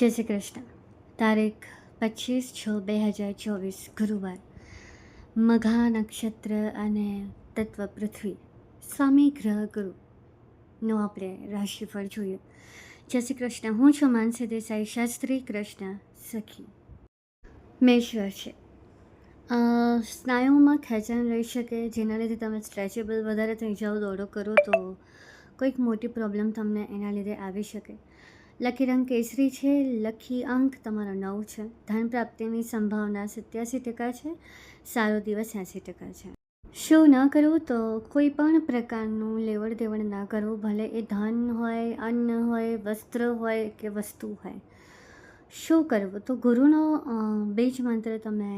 જય શ્રી કૃષ્ણ. તારીખ 25/6/2024 ગુરુવાર. મઘા નક્ષત્ર અને તત્વ પૃથ્વી, સ્વામી ગ્રહ ગુરુનો આપણે રાશિફળ જોઈએ. જય શ્રી કૃષ્ણ. હું છું માનસી દેસાઈ, શાસ્ત્રી કૃષ્ણ સખી. મેષ રાશિ. સ્નાયુમાં ખેંચાણ રહી શકે, જેના લીધે તમે સ્ટ્રેચેબલ વધારે થઈ જાઓ, દોડો કરો તો કોઈક મોટી પ્રોબ્લેમ તમને એના લીધે આવી શકે. લકી રંગ કેસરી છે. લકી અંક તમારો 9 છે. ધન પ્રાપ્તિની સંભાવના 87% છે. સારો દિવસ 80% છે. શું ન કરવું? તો કોઈ પણ પ્રકારનું લેવડ દેવડ ના કરવું, ભલે એ ધન હોય, અન્ન હોય, વસ્ત્ર હોય કે વસ્તુ હોય. શું કરવું? તો ગુરુનો બીજ મંત્ર તમે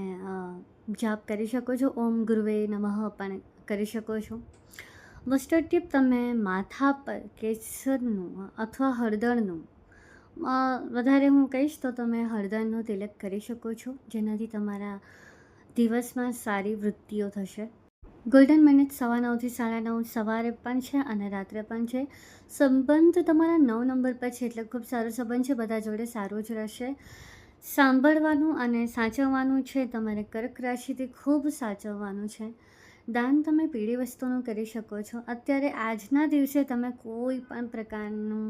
જાપ કરી શકો છો. ઓમ ગુરુવે નમઃ પણ કરી શકો છો. બસ્ટર ટીપ, તમે માથા પર કેસરનું અથવા હળદરનું, વધારે હું કહીશ તો તમે હળદરનો તિલક કરી શકો છો, જેનાથી તમારા દિવસમાં સારી વૃદ્ધિઓ થશે. ગોલ્ડન મિનિટ 9:15 થી 9:30 સવારે પણ છે અને રાત્રે પણ છે. સંબંધ તમારા 9 નંબર પર છે, એટલે ખૂબ સારો સંબંધ છે, બધા જોડે સારું જ રહેશે. સાંભળવાનું અને સાચવવાનું છે, તમારે કર્ક રાશિથી ખૂબ સાચવવાનું છે. દાન તમે પીળી વસ્તુનું કરી શકો છો. અત્યારે આજના દિવસે તમે કોઈ પણ પ્રકારનું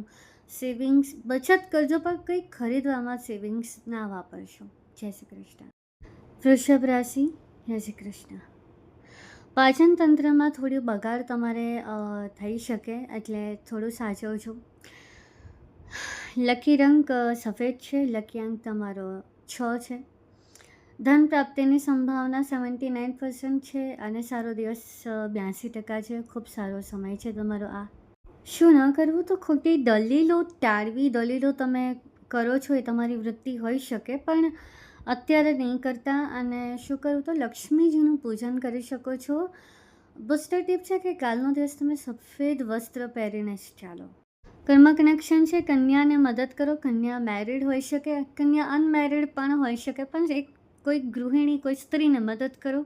સેવિંગ્સ બચત કરજો, પણ કંઈક ખરીદવામાં સેવિંગ્સ ના વાપરશો. જય શ્રી કૃષ્ણ. વૃષભ રાશિ. જય શ્રી કૃષ્ણ. પાચન તંત્રમાં થોડી બગાડ તમારે થઈ શકે, એટલે થોડું સાચવજો. લકી રંગ સફેદ છે. લકી અંક તમારો 6 છે. ધન પ્રાપ્તિની સંભાવના 79% છે અને સારો દિવસ 82% છે. ખૂબ સારો સમય છે તમારો આ. શું ન કરવું? તો ખોટી દલીલો ટાળવી. દલીલો તમે કરો છો એ તમારી વૃત્તિ હોઈ શકે, પણ અત્યારે નહીં કરતા. અને શું કરવું? તો લક્ષ્મીજીનું પૂજન કરી શકો છો. બુસ્ટર ટીપ છે કે કાલનો દિવસ તમે સફેદ વસ્ત્ર પહેરીને જ ચાલો. કર્મ કનેક્શન છે. કન્યાને મદદ કરો. કન્યા મેરિડ હોઈ શકે, કન્યા અનમેરિડ પણ હોઈ શકે, પણ એક કોઈ ગૃહિણી, કોઈ સ્ત્રીને મદદ કરો.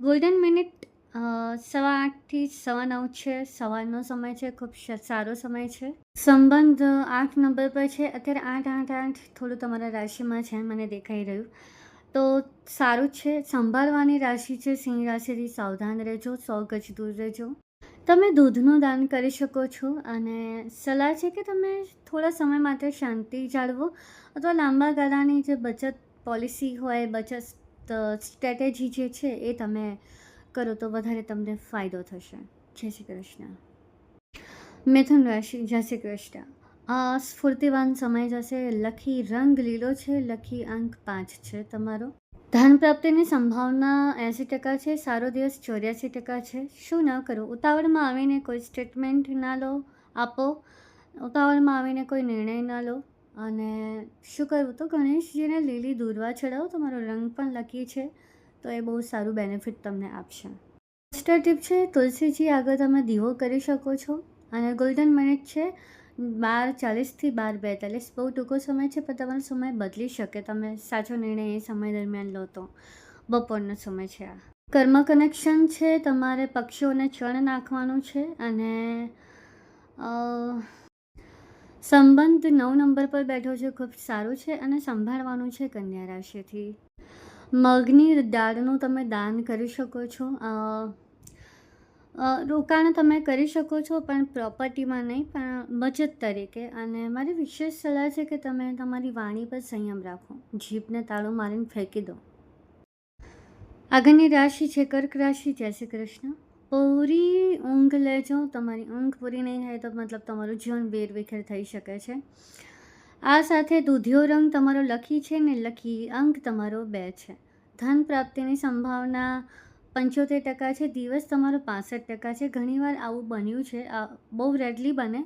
ગોલ્ડન મિનિટ 8:15 થી 9:15 છે. સવારનો સમય છે, ખૂબ સારો સમય છે. સંબંધ 8 નંબર પર છે. અત્યારે 8-8-8 થોડું તમારા રાશિમાં છે, મને દેખાઈ રહ્યું, તો સારું છે. સંભાળવાની રાશિ છે. સિંહ રાશિથી સાવધાન રહેજો, 100 ગજ દૂર રહેજો. તમે દૂધનું દાન કરી શકો છો. અને સલાહ છે કે તમે થોડા સમય માટે શાંતિ જાળવો, અથવા લાંબા ગાળાની જે બચત પોલિસી હોય, બચત સ્ટ્રેટેજી જે છે એ તમે કરો તો વધારે તમને ફાયદો થશે. જય શ્રી કૃષ્ણ. મિથુન રાશિ. જય શ્રી કૃષ્ણ. સ્ફૂર્તિવાન સમય જશે. લકી રંગ લીલો છે. લકી અંક 5 છે તમારો. ધન પ્રાપ્તિની સંભાવના 80% છે. સારો દિવસ 84% છે. શું ન કરો? ઉતાવળમાં આવીને કોઈ સ્ટેટમેન્ટ ના લો, આપો. ઉતાવળમાં આવીને કોઈ નિર્ણય ના લો. અને શું કરવું? તો ગણેશજીને લીલી દૂર્વા ચડાવો. તમારો રંગ પણ લકી છે, તો એ બહુ સારું બેનિફિટ તમને આપશે. બસ્ટર ટીપ છે, તુલસીજી આગળ તમે દીવો કરી શકો છો. અને ગોલ્ડન મિનિટ છે 12:40 થી 12:42. બહુ ટૂંકો સમય છે, પણ તમારો સમય બદલી શકે. તમે સાચો નિર્ણય એ સમય દરમિયાન લો તો. બપોરનો સમય છે આ. કર્મ કનેક્શન છે. તમારે પક્ષીઓને ચણ નાખવાનું છે. અને સંબંધ 9 નંબર પર બેઠો છે, ખૂબ સારું છે. અને સંભાળવાનું છે કન્યા રાશિથી. મગની દાળનું તમે દાન કરી શકો છો. રોકાણ તમે કરી શકો છો, પણ પ્રોપર્ટીમાં નહીં, પણ બચત તરીકે. અને મારી વિશેષ સલાહ છે કે તમે તમારી વાણી પર સંયમ રાખો. જીભને તાળું મારીને ફેંકી દો. આગળની રાશિ છે કર્ક રાશિ. જય શ્રી કૃષ્ણ. પૂરી ઊંઘ લેજો. તમારી ઊંઘ પૂરી નહીં થાય તો મતલબ તમારું જીવન વેરવિખેર થઈ શકે છે. આ સાથે દૂધિયો રંગ તમારો લકી છે ને લકી અંક તમારો 2 છે. ધન પ્રાપ્તિની સંભાવના 75% છે. દિવસ તમારો 65% છે. ઘણીવાર આવું બન્યું છે, બહુ રેડલી બને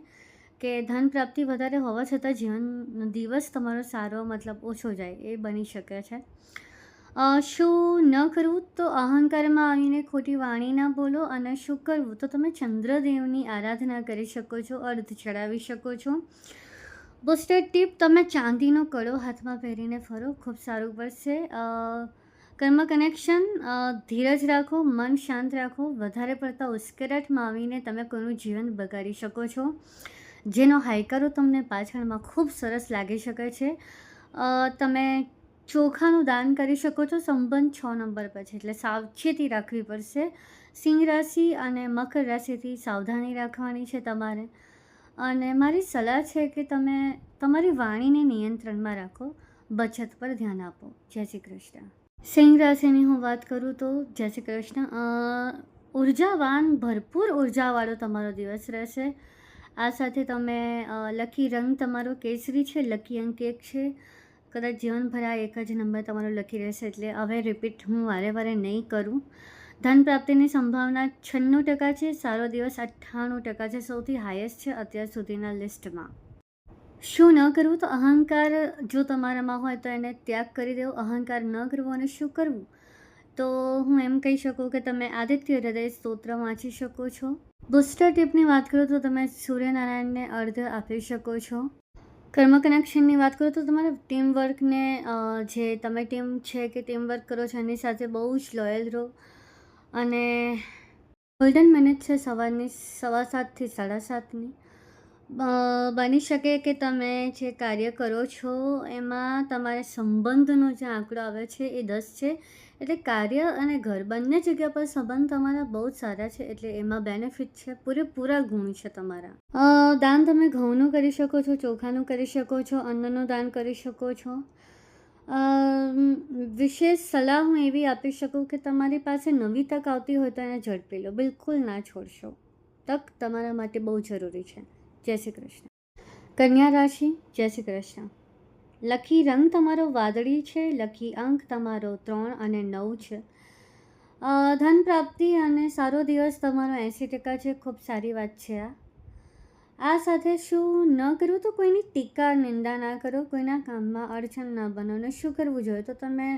કે ધન પ્રાપ્તિ વધારે હોવા છતાં દિવસ તમારો સારો મતલબ ઓછો જાય, એ બની શકે છે. શું ન કરવું? તો અહંકારમાં આવીને ખોટી વાણી ના બોલો. અને શું કરવું? તો તમે ચંદ્રદેવની આરાધના કરી શકો છો, અર્ધ ચડાવી શકો છો. બુસ્ટર ટીપ, તમે ચાંદીનો કડો હાથમાં પહેરીને ફરો, ખૂબ સારું પડશે. કર્મ કનેક્શન, ધીરજ રાખો, મન શાંત રાખો. વધારે પડતા ઉશ્કેરાટમાં આવીને તમે કોઈનું જીવન બગાડી શકો છો, જેનો હાયકારો તમને પાછળમાં ખૂબ સરસ લાગી શકે છે. તમે ચોખાનું દાન કરી શકો છો સંબંધ 6 નંબર પર છે, એટલે સાવચેતી રાખવી પડશે. સિંહ રાશિ અને મકર રાશિથી સાવધાની રાખવાની છે તમારે. અને મારી સલાહ છે કે તમે તમારી વાણીને નિયંત્રણમાં રાખો, બચત પર ધ્યાન આપો. જય શ્રી કૃષ્ણ. સિંહ રાશિની હું વાત કરું તો જય શ્રી કૃષ્ણ. ઉર્જાવાન, ભરપૂર ઉર્જાવાળો તમારો દિવસ રહેશે. આ સાથે તમે લકી રંગ તમારો કેસરી છે, લકી અંક 1 છે. કદાચ જીવનભર આ એક જ નંબર તમારો લકી રહેશે, એટલે હવે રિપીટ હું વારે વારે નહીં કરું. ધન પ્રાપ્તિની સંભાવના 96% છે. સારો દિવસ 98% છે, સૌથી હાઈએસ્ટ છે અત્યાર સુધીના લિસ્ટમાં. શું ન કરવું? તો અહંકાર જો તમારામાં હોય તો એને ત્યાગ કરી દેવો. અહંકાર ન કરવો. અને શું કરવું? તો હું એમ કહી શકું કે તમે આદિત્ય હૃદય સ્તોત્ર વાંચી શકો છો. બુસ્ટર ટીપની વાત કરું તો તમે સૂર્યનારાયણને અર્ઘ આપી શકો છો. કર્મ કનેક્શનની વાત કરું તો તમારે ટીમવર્કને, જે તમે ટીમ છે કે ટીમવર્ક કરો છો એની સાથે બહુ જ લોયલ રહો. અને ગોલ્ડન મિનિટ છે સવારની 7:15 થી 7:30ની. બની શકે કે તમે જે કાર્ય કરો છો એમાં તમારે સંબંધનો જે આંકડો આવે છે એ 10 છે, એટલે કાર્ય અને ઘર બંને જગ્યા પર સંબંધ તમારા બહુ જ સારા છે, એટલે એમાં બેનિફિટ છે, પૂરેપૂરા ગુણ છે તમારા. દાન તમે ઘઉંનું કરી શકો છો, ચોખાનું કરી શકો છો, અન્નનું દાન કરી શકો છો. વિશેષ સલાહ હું એવી આપી શકું કે તમારી પાસે નવી તક આવતી હોય તો એને ઝડપી લો, બિલકુલ ના છોડશો. તક તમારા માટે બહુ જરૂરી છે. જય શ્રી કૃષ્ણ. કન્યા રાશિ. જય શ્રી કૃષ્ણ. લકી રંગ તમારો વાદળી છે, લકી અંક તમારો 3 અને 9 છે. ધન પ્રાપ્તિ અને સારો દિવસ તમારો 80% છે, ખૂબ સારી વાત છે. આ સાથે શું ન કરવું? તો કોઈની ટીકા નિંદા ના કરો, કોઈના કામમાં અડચણ ના બનો. અને શું કરવું જોઈએ? તો તમે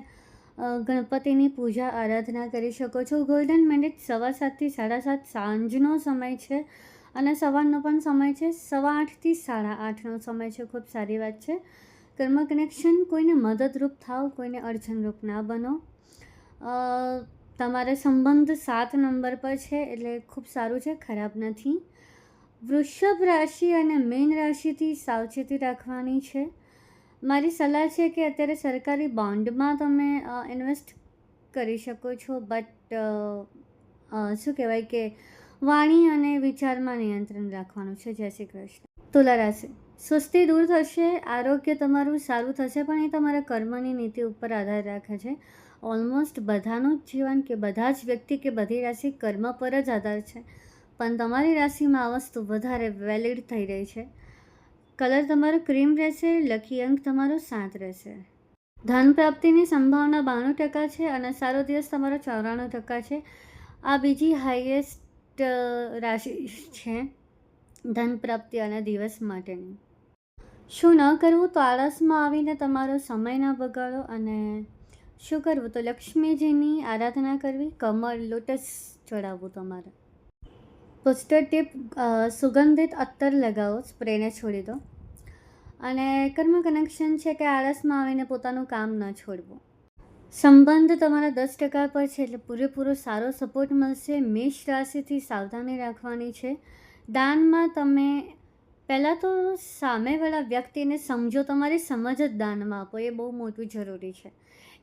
ગણપતિની પૂજા આરાધના કરી શકો છો. ગોલ્ડન મિનિટ 7:15 થી 7:30 સાંજનો સમય છે, અને સવારનો પણ સમય છે, 8:15 થી 8:30નો સમય છે, ખૂબ સારી વાત છે. કર્મ કનેક્શન, કોઈને મદદરૂપ થાવ, કોઈને અડચણરૂપ ના બનો. તમારે સંબંધ 7 નંબર પર છે, એટલે ખૂબ સારું છે, ખરાબ નથી. વૃષભ રાશિ અને મીન રાશિથી સાવચેતી રાખવાની છે. મારી સલાહ છે કે અત્યારે સરકારી બોન્ડમાં તમે ઇન્વેસ્ટ કરી શકો છો, બટ શું કહેવાય કે વાણી અને વિચારમાં નિયંત્રણ રાખવાનું છે. જય શ્રી કૃષ્ણ. તુલા રાશિ. સુસ્તી દૂર થશે, આરોગ્ય તમારું સારું થશે, પણ એ તમારા કર્મની નીતિ ઉપર આધાર રાખે છે. ઓલમોસ્ટ બધાનું જ જીવન કે બધા જ વ્યક્તિ કે બધી રાશિ કર્મ પર જ આધાર છે, પણ તમારી રાશિમાં આ વસ્તુ વધારે વેલિડ થઈ રહી છે. કલર તમારો ક્રીમ રહેશે, લકી અંક તમારો 7 રહેશે. ધન પ્રાપ્તિની સંભાવના 92% છે, અને સારો દિવસ તમારો 94% છે. આ બીજી હાઈએસ્ટ રાશિ છે ધન પ્રાપ્તિ અને દિવસ માટેની. શું ન કરવું? તો આળસમાં આવીને તમારો સમય ના બગાડો. અને શું કરવું? તો લક્ષ્મીજીની આરાધના કરવી, કમળ લોટસ ચડાવવું તમારે. બુસ્ટર ટીપ, સુગંધિત અત્તર લગાવો, સ્પ્રેને છોડી દો. અને કર્મ કનેક્શન છે કે આળસમાં આવીને પોતાનું કામ ન છોડવું. સંબંધ તમારા 10% પર છે, એટલે પૂરેપૂરો સારો સપોર્ટ મળશે. મેષ રાશિથી સાવધાની રાખવાની છે. દાનમાં તમે પહેલાં તો સામેવાળા વ્યક્તિને સમજો, તમારી સમજ જ દાનમાં આપો, એ બહુ મોટું જરૂરી છે.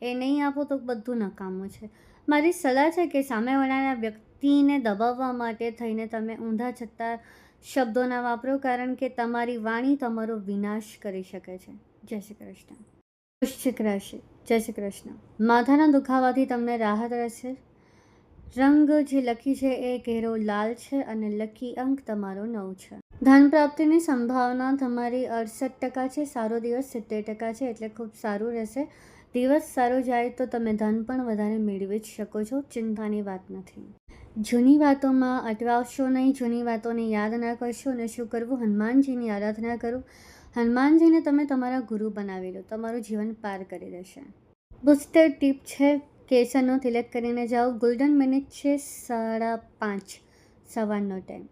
એ નહીં આપો તો બધું નકામું છે. મારી સલાહ છે કે સામેવાળાના વ્યક્તિને દબાવવા માટે થઈને તમે ઊંધા છત્તા શબ્દો ના વાપરો, કારણ કે તમારી વાણી તમારો વિનાશ કરી શકે છે. જય શ્રી કૃષ્ણ. વૃશ્ચિક રાશિ. જય શ્રી કૃષ્ણ. માથાના દુખાવાથી તમને રાહત રહેશે. રંગ જે લકી છે એ ઘેરો લાલ છે, અને લકી અંક તમારો 9 છે. ધન પ્રાપ્તિની સંભાવના તમારી 68% છે, સારો દિવસ 70% છે, એટલે ખૂબ સારું રહેશે. દિવસ સારો જાય તો તમે ધન પણ વધારે મેળવી જ શકો છો, ચિંતાની વાત નથી. જૂની વાતોમાં અટવાશો નહીં, જૂની વાતોને યાદ ના કરશો. અને શું કરવું? હનુમાનજીની આરાધના કરો. હનુમાનજીને તમે તમારા ગુરુ બનાવી લો, તમારું જીવન પાર કરી દેશે. બુસ્ટર ટીપ છે, કેસરનો તિલક કરીને જાઓ. ગોલ્ડન મિનિટ છે 5:30 સવારનો ટાઈમ.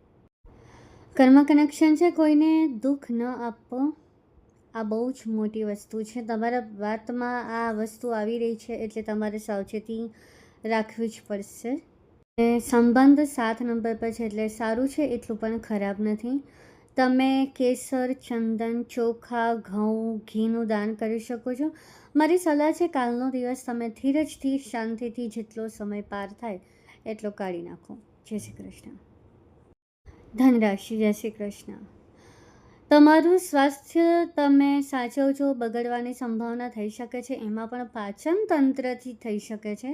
કર્મ કનેક્શન છે, કોઈને દુઃખ ન આપો. આ બહુ જ મોટી વસ્તુ છે, તમારા વાતમાં આ વસ્તુ આવી રહી છે, એટલે તમારે સાવચેતી રાખવી જ પડશે. સંબંધ 7 નંબર પર છે, એટલે સારું છે, એટલું પણ ખરાબ નથી. તમે કેસર, ચંદન, ચોખા, ઘઉં, ઘીનું દાન કરી શકો છો. મારી સલાહ છે, કાલનો દિવસ તમે ધીરજથી, શાંતિથી જેટલો સમય પાર થાય એટલો કાઢી નાખો. જય શ્રી કૃષ્ણ. ધનરાશિ, જય શ્રી કૃષ્ણ. તમારું સ્વાસ્થ્ય તમે સાચવજો, બગડવાની સંભાવના થઈ શકે છે. એમાં પણ પાચન તંત્રથી થઈ શકે છે.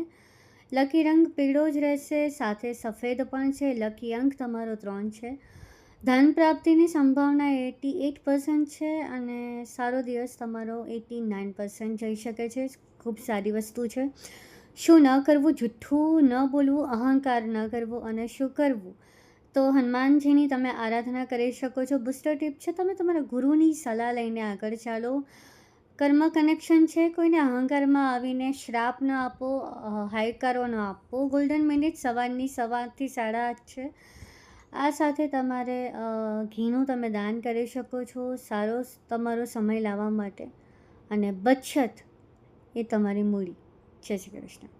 લકી રંગ પીળો જ રહેશે, સાથે સફેદ પણ છે. લકી અંક તમારો 3 છે. ધન પ્રાપ્તિની સંભાવના 88% છે અને સારો દિવસ તમારો 89% જઈ શકે છે. ખૂબ સારી વસ્તુ છે. શું ન કરવું? જૂઠ્ઠું ન બોલવું, અહંકાર ન કરવો. અને શું કરવું? તો હનુમાનજીની તમે આરાધના કરી શકો છો. બુસ્ટર ટીપ છે, તમે તમારા ગુરુની સલાહ લઈને આગળ ચાલો. કર્મ કનેક્શન છે, કોઈને અહંકારમાં આવીને શ્રાપ ન આપો, હાયકારો ન આપો. ગોલ્ડન મિનિટ સવારની 7:30 8:30 છે. આ સાથે તમારે ઘીનું તમે દાન કરી શકો છો, સારો તમારો સમય લાવવા માટે. અને બચત એ તમારી મૂડી. જય શ્રી કૃષ્ણ.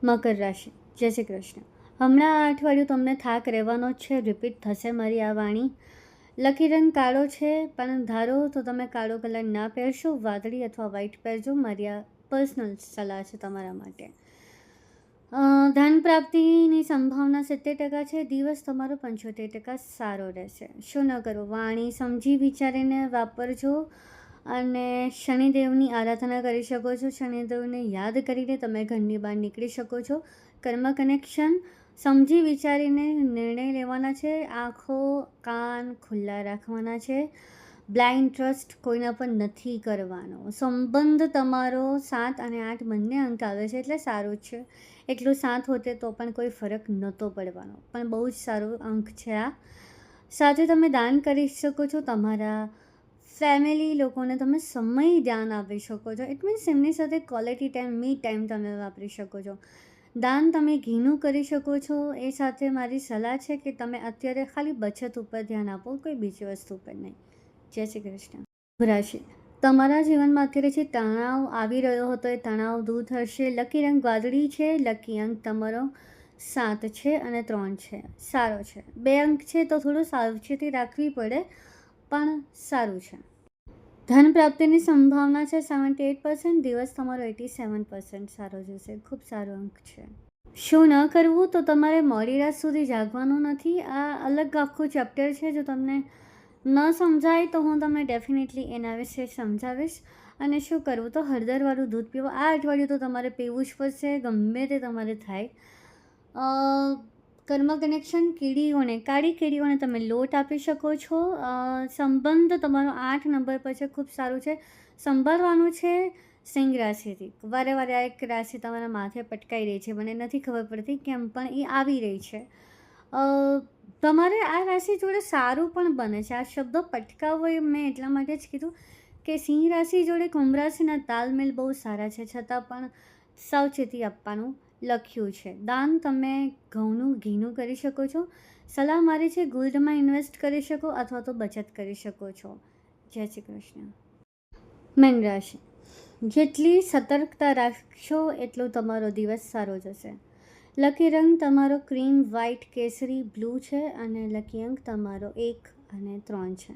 મકર રાશિ, જય શ્રી કૃષ્ણ. હમણાં આ અઠવાડિયું તમને થાક રહેવાનો જ છે. રિપીટ થશે મારી આ વાણી. લકી રંગ કાળો છે, પણ ધારો તો તમે કાળો કલર ના પહેરશો, વાદળી અથવા વ્હાઈટ પહેરજો. મારી આ પર્સનલ સલાહ છે તમારા માટે. ધન પ્રાપ્તિની સંભાવના 70% છે. દિવસ તમારો 75% સારો રહેશે. શું ન કરો? વાણી સમજી વિચારીને વાપરજો. અને શનિદેવની આરાધના કરી શકો છો. શનિદેવને યાદ કરીને તમે ઘરની બહાર નીકળી શકો છો. કર્મ કનેક્શન સમજી વિચારીને નિર્ણય લેવાના છે. આંખો કાન ખુલ્લા રાખવાના છે. બ્લાઇન્ડ ટ્રસ્ટ કોઈના પર નથી કરવાનો. સંબંધ તમારો 7 અને 8 બંને અંક આવે છે, એટલે સારું જ છે. એટલું 7 હોતે તો પણ કોઈ ફરક નહોતો પડવાનો, પણ બહુ જ સારો અંક છે આ. સાથે તમે દાન કરી શકો છો. તમારા ફેમિલી લોકોને તમે સમય ધ્યાન આપી શકો છો. ઇટ મીન્સ એમની સાથે ક્વોલિટી ટાઈમ, મી ટાઈમ તમે વાપરી શકો છો. દાન તમે ઘીનું કરી શકો છો. એ સાથે મારી સલાહ છે કે તમે અત્યારે ખાલી બચત ઉપર ધ્યાન આપો, કોઈ બીજી વસ્તુ ઉપર નહીં. જય શ્રી કૃષ્ણ. રાશિ, તમારા જીવનમાં અત્યારે જે તણાવ આવી રહ્યો હતો એ તણાવ દૂર થશે. લકી રંગ વાદળી છે. લકી અંક તમારો 7 છે અને 3 છે. સારો છે. 2 અંક છે તો થોડું સાવચેતી રાખવી પડે, પણ સારું છે. ધન પ્રાપ્તિની સંભાવના છે 78%. દિવસ તમારો 87% સારો જશે. ખૂબ સારો અંક છે. શું ન કરવું? તો તમારે મોડી રાત સુધી જાગવાનું નથી. આ અલગ આખું ચેપ્ટર છે. જો તમને ન સમજાય તો હું તમને ડેફિનેટલી એના વિશે સમજાવીશ. અને શું કરવું? તો હળદરવાળું દૂધ પીવો. આ અઠવાડિયું તો તમારે પીવું જ પડશે, ગમે તે તમારે થાય. કર્મ કનેક્શન કીડીઓને, કાળી કીડીઓને તમે લોટ આપી શકો છો. સંબંધ તમારો 8 નંબર પર છે, ખૂબ સારું છે. સંભાળવાનું છે સિંહ રાશિથી. વારે વારે આ એક રાશિ તમારા માથે પટકાઈ રહી છે, મને નથી ખબર પડતી કેમ, પણ એ આવી રહી છે. તમારે આ રાશિ જોડે સારું પણ બને છે. આ શબ્દો પટકાવવો એ મેં એટલા માટે જ કીધું કે સિંહ રાશિ જોડે કુંભ રાશિના તાલમેલ બહુ સારા છે, છતાં પણ સાવચેતી આપવાનું લખ્યું છે. દાન તમે ઘઉંનું ઘીનું કરી શકો છો. સલાહ મારી છે ગોલ્ડમાં ઇન્વેસ્ટ કરી શકો અથવા તો બચત કરી શકો છો. જય શ્રી કૃષ્ણ. મેન રાશિ, જેટલી સતર્કતા રાખશો એટલો તમારો દિવસ સારો જશે. લકી રંગ તમારો ક્રીમ, વ્હાઇટ, કેસરી, બ્લુ છે અને લકી અંક તમારો 1 અને 3 છે.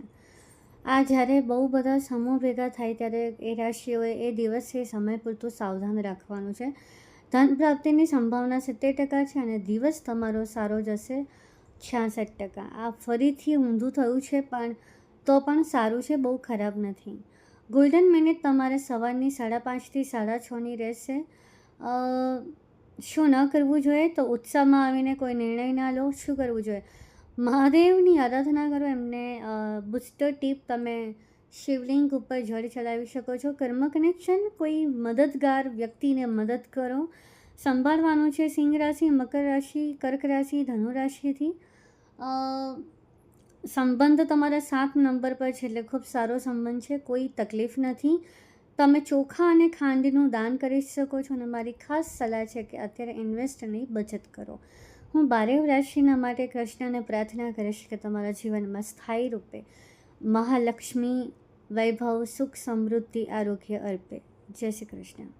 આ જ્યારે બહુ બધા સમૂહ ભેગા થાય ત્યારે એ રાશિઓએ એ દિવસે સમય પૂરતું સાવધાન રાખવાનું છે. ધન પ્રાપ્તિની સંભાવના 70% છે અને દિવસ તમારો સારો જશે 66%. આ ફરીથી ઊંધું થયું છે, પણ તો પણ સારું છે, બહુ ખરાબ નથી. ગોલ્ડન મિનિટ તમારે સવારની 5:30 થી 6:30 રહેશે. શું ન કરવું જોઈએ? તો ઉત્સાહમાં આવીને કોઈ નિર્ણય ના લો. શું કરવું જોઈએ? મહાદેવની આરાધના કરો. એમને બુસ્ટર ટીપ, તમે શિવલિંગ ઉપર જળ ચડાવી શકો છો. કર્મ કનેક્શન કોઈ મદદગાર વ્યક્તિને મદદ કરો. સંભાળવાનું છે સિંહ રાશિ, મકર રાશિ, કર્ક રાશિ, ધનુ રાશિથી. સંબંધ તમારા 7 નંબર પર છે, એટલે ખૂબ સારો સંબંધ છે, કોઈ તકલીફ નથી. તમે ચોખા અને ખાંડનું દાન કરી શકો છો. અને મારી ખાસ સલાહ છે કે અત્યારે ઇન્વેસ્ટ નહીં, બચત કરો. હું 12 રાશિના માટે કૃષ્ણને પ્રાર્થના કરીશ કે તમારા જીવનમાં સ્થાયી રૂપે મહાલક્ષ્મી વૈભવ, સુખ, સમૃદ્ધિ, આરોગ્ય અર્પે. જય શ્રી કૃષ્ણ.